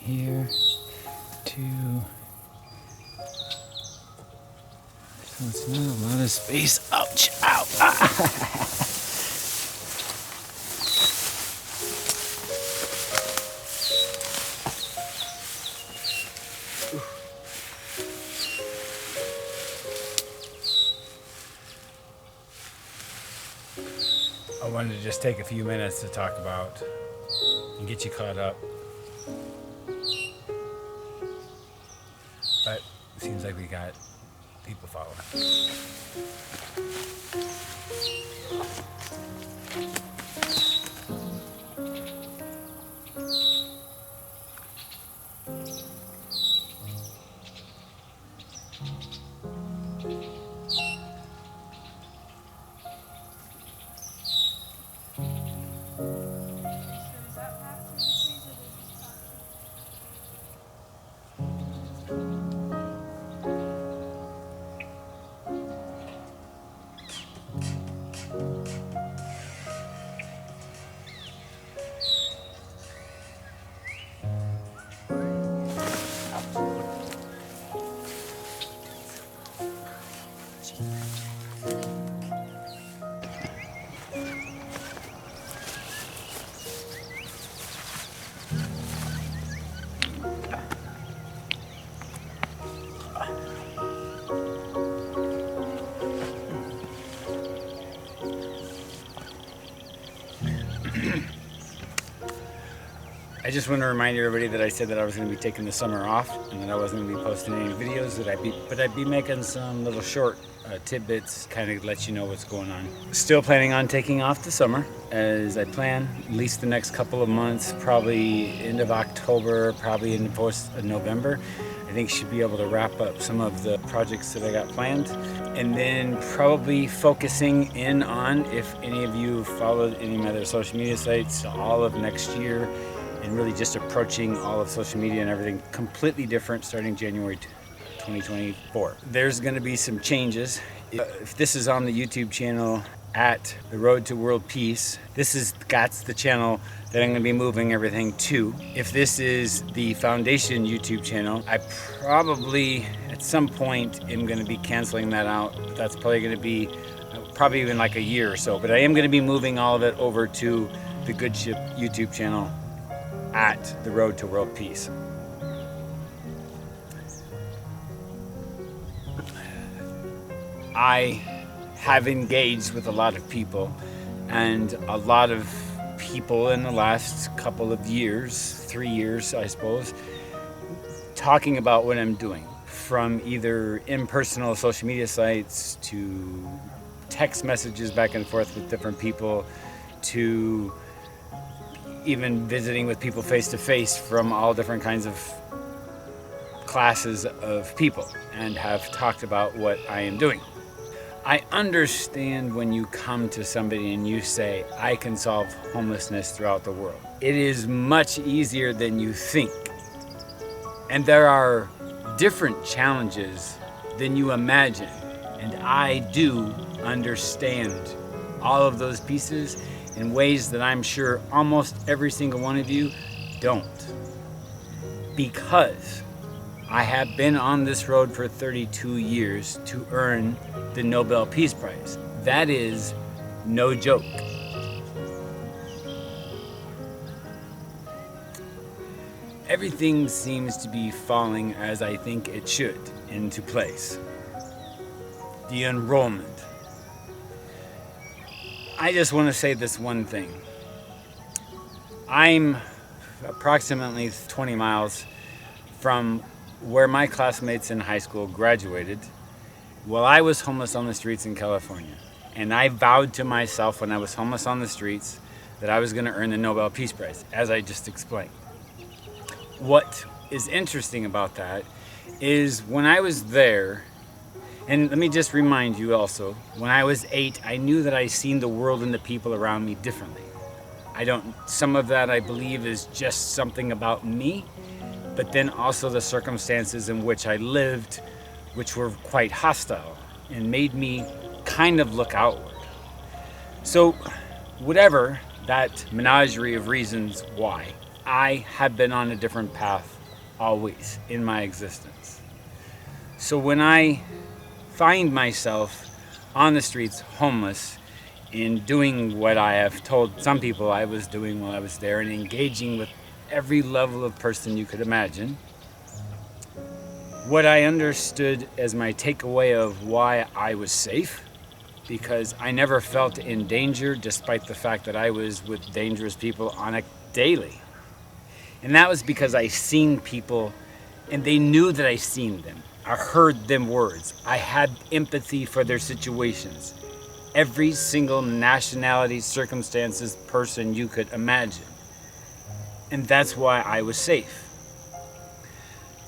here to... So it's not a lot of space. Ouch! Ow! Ah. I wanted to just take a few minutes to talk about and get you caught up. But it seems like we got people following. I just want to remind everybody that I said that I was going to be taking the summer off and that I wasn't going to be posting any videos, but I'd be making some little short tidbits, kind of let you know what's going on. Still planning on taking off the summer as I plan, at least the next couple of months, probably end of October, probably in the post of November. I think should be able to wrap up some of the projects that I got planned, and then probably focusing in on, if any of you followed any of my other social media sites, all of next year, and really just approaching all of social media and everything completely different starting January 2024. There's going to be some changes. If this is on the YouTube channel at The Road to World Peace, that's the channel that I'm going to be moving everything to. If this is the Foundation YouTube channel, I probably at some point am going to be canceling that out. That's probably going to be probably even like a year or so, but I am going to be moving all of it over to the Good Ship YouTube channel at The Road to World Peace. I have engaged with a lot of people, and a lot of people in the last couple of years, 3 years I suppose, talking about what I'm doing, from either impersonal social media sites to text messages back and forth with different people to even visiting with people face to face from all different kinds of classes of people, and have talked about what I am doing. I understand when you come to somebody and you say, I can solve homelessness throughout the world. It is much easier than you think. And there are different challenges than you imagine. And I do understand all of those pieces in ways that I'm sure almost every single one of you don't. Because I have been on this road for 32 years to earn the Nobel Peace Prize. That is no joke. Everything seems to be falling as I think it should into place. The enrollment. I just want to say this one thing. I'm approximately 20 miles from where my classmates in high school graduated. Well, I was homeless on the streets in California, and I vowed to myself when I was homeless on the streets that I was going to earn the Nobel Peace Prize, as I just explained. What is interesting about that is when I was there, and let me just remind you also, when I was 8, I knew that I seen the world and the people around me differently. Some of that I believe is just something about me, but then also the circumstances in which I lived, which were quite hostile and made me kind of look outward. So whatever that menagerie of reasons why, I have been on a different path always in my existence. So when I find myself on the streets, homeless, in doing what I have told some people I was doing while I was there, and engaging with every level of person you could imagine, what I understood as my takeaway of why I was safe, because I never felt in danger despite the fact that I was with dangerous people on a daily. And that was because I seen people and they knew that I seen them. I heard them words. I had empathy for their situations. Every single nationality, circumstances, person you could imagine. And that's why I was safe.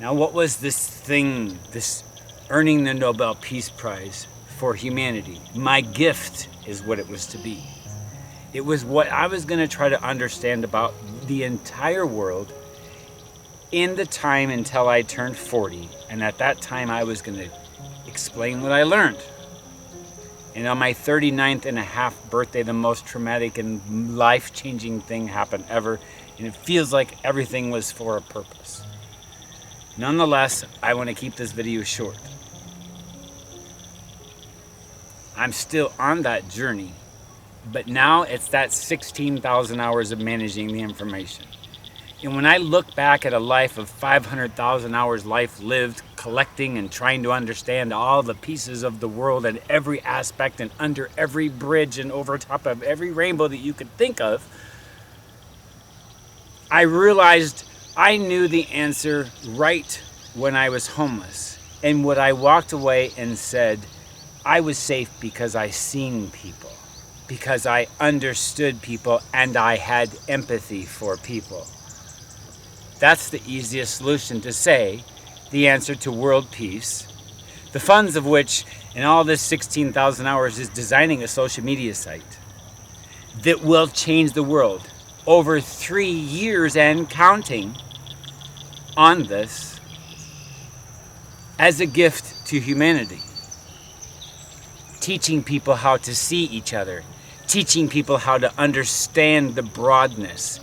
Now, what was this thing, this earning the Nobel Peace Prize for humanity? My gift is what it was to be. It was what I was going to try to understand about the entire world in the time until I turned 40. And at that time, I was going to explain what I learned. And on my 39th and a half birthday, the most traumatic and life-changing thing happened ever. And it feels like everything was for a purpose. Nonetheless, I want to keep this video short. I'm still on that journey, but now it's that 16,000 hours of managing the information. And when I look back at a life of 500,000 hours life lived, collecting and trying to understand all the pieces of the world and every aspect and under every bridge and over top of every rainbow that you could think of, I realized I knew the answer right when I was homeless. And when I walked away and said, I was safe because I seen people, because I understood people and I had empathy for people. That's the easiest solution to say, the answer to world peace, the funds of which in all this 16,000 hours is designing a social media site that will change the world. Over 3 years and counting on this as a gift to humanity. Teaching people how to see each other, teaching people how to understand the broadness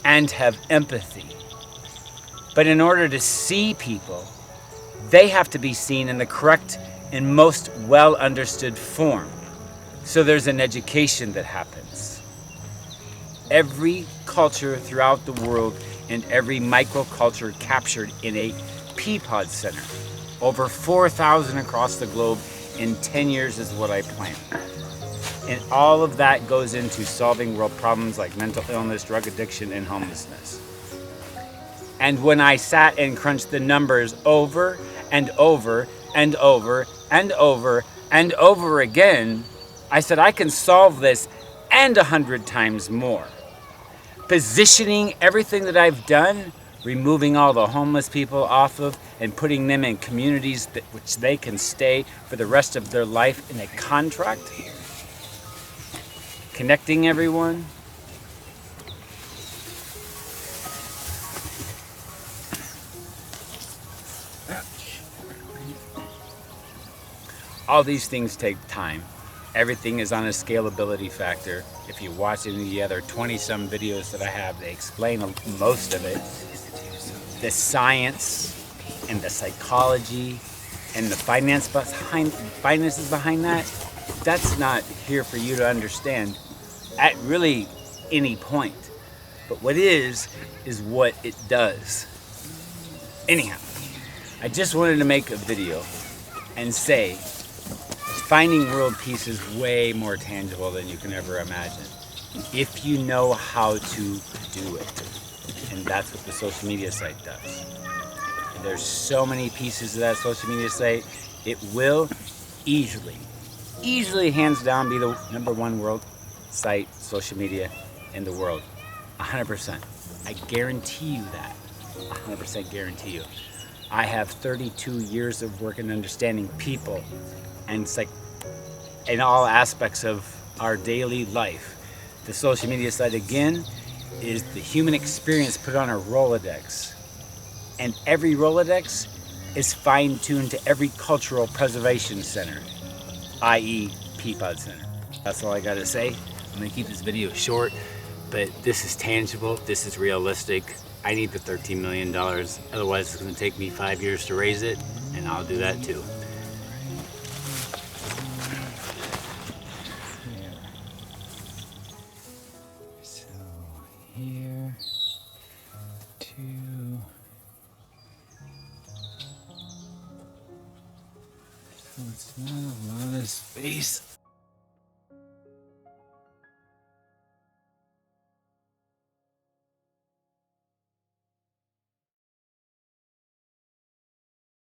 and have empathy. But in order to see people, they have to be seen in the correct and most well understood form. So there's an education that happens. Every culture throughout the world and every microculture captured in a Peapod Center. Over 4,000 across the globe in 10 years is what I plan. And all of that goes into solving world problems like mental illness, drug addiction, and homelessness. And when I sat and crunched the numbers over and over and over and over and over again, I said, I can solve this and 100 times more. Positioning everything that I've done, removing all the homeless people off of and putting them in communities that which they can stay for the rest of their life in a contract. Connecting everyone. All these things take time. Everything is on a scalability factor. If you watch any of the other 20-some videos that I have, they explain most of it. The science and the psychology and the finances behind that, that's not here for you to understand at really any point. But what is what it does. Anyhow, I just wanted to make a video and say, finding world peace is way more tangible than you can ever imagine if you know how to do it. And that's what the social media site does. And there's so many pieces of that social media site. It will easily, hands down, be the #1 world site, social media in the world. 100%. I guarantee you that. 100% guarantee you. I have 32 years of work in understanding people and in all aspects of our daily life. The social media site, again, is the human experience put on a Rolodex. And every Rolodex is fine-tuned to every cultural preservation center, i.e. Peapod Center. That's all I gotta say. I'm gonna keep this video short, but this is tangible, this is realistic, I need the $13 million. Otherwise, it's going to take me 5 years to raise it, and I'll do that too. So here, 2. So it's not a lot of space.